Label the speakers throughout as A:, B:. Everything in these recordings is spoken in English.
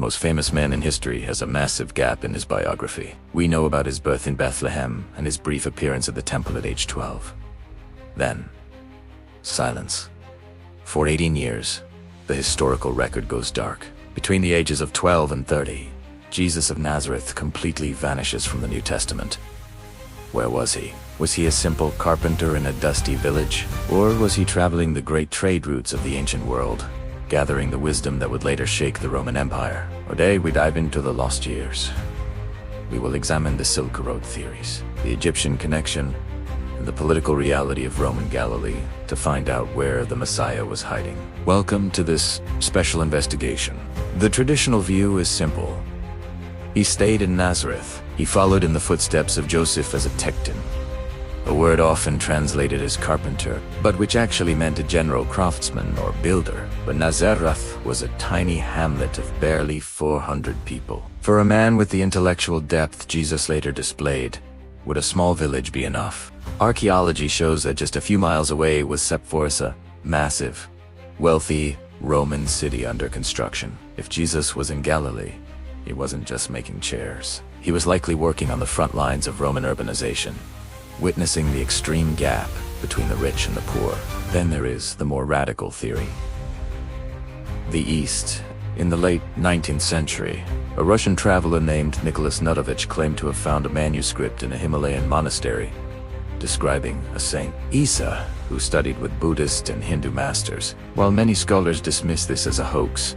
A: the most famous man in history, has a massive gap in his biography. We know about his birth in Bethlehem and his brief appearance at the temple at age 12. Then, silence. For 18 years, the historical record goes dark. Between the ages of 12 and 30, Jesus of Nazareth completely vanishes from the New Testament. Where was he? Was he a simple carpenter in a dusty village? Or was he traveling the great trade routes of the ancient world, gathering the wisdom that would later shake the Roman Empire? Today we dive into the lost years. We will examine the Silk Road theories, the Egyptian connection, and the political reality of Roman Galilee to find out where the Messiah was hiding. Welcome to this special investigation. The traditional view is simple. He stayed in Nazareth. He followed in the footsteps of Joseph as a tekton, a word often translated as carpenter, but which actually meant a general craftsman or builder. But Nazareth was a tiny hamlet of barely 400 people. For a man with the intellectual depth Jesus later displayed, would a small village be enough? Archaeology shows that just a few miles away was Sepphoris, massive, wealthy Roman city under construction. If Jesus was in Galilee, he wasn't just making chairs. He was likely working on the front lines of Roman urbanization, witnessing the extreme gap between the rich and the poor. Then there is the more radical theory. The East. In the late 19th century, a Russian traveler named Nicholas Nutovich claimed to have found a manuscript in a Himalayan monastery describing a Saint Isa who studied with Buddhist and Hindu masters. While many scholars dismiss this as a hoax,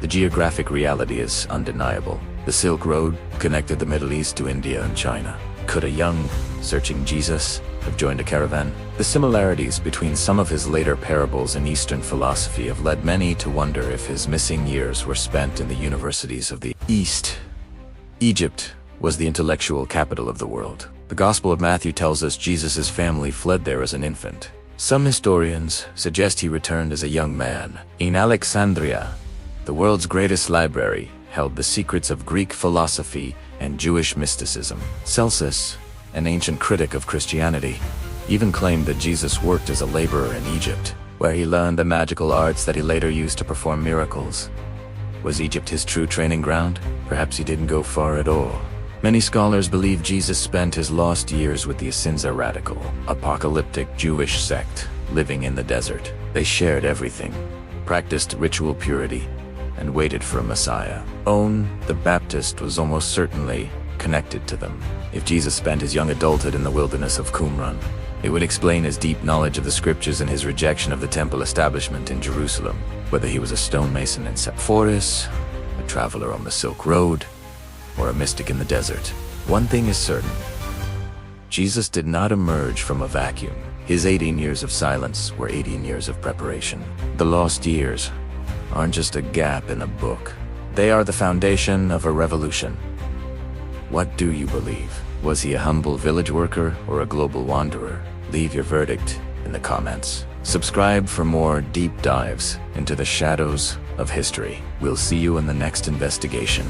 A: the geographic reality is undeniable. The Silk Road connected the Middle East to India and China. Could a young, searching Jesus have joined a caravan? The similarities between some of his later parables and Eastern philosophy have led many to wonder if his missing years were spent in the universities of the East. Egypt was the intellectual capital of the world. The Gospel of Matthew tells us Jesus' family fled there as an infant. Some historians suggest he returned as a young man. In Alexandria, the world's greatest library held the secrets of Greek philosophy and Jewish mysticism. Celsus, an ancient critic of Christianity, even claimed that Jesus worked as a laborer in Egypt, where he learned the magical arts that he later used to perform miracles. Was Egypt his true training ground? Perhaps he didn't go far at all. Many scholars believe Jesus spent his lost years with the Essenes, radical, apocalyptic Jewish sect living in the desert. They shared everything, practiced ritual purity, and waited for a Messiah. John the Baptist was almost certainly connected to them. If Jesus spent his young adulthood in the wilderness of Qumran, it would explain his deep knowledge of the scriptures and his rejection of the temple establishment in Jerusalem. Whether he was a stonemason in Sepphoris, a traveler on the Silk Road, or a mystic in the desert, one thing is certain. Jesus did not emerge from a vacuum. His 18 years of silence were 18 years of preparation. The lost years aren't just a gap in a book. They are the foundation of a revolution. What do you believe? Was he a humble village worker or a global wanderer? Leave your verdict in the comments. Subscribe for more deep dives into the shadows of history. We'll see you in the next investigation.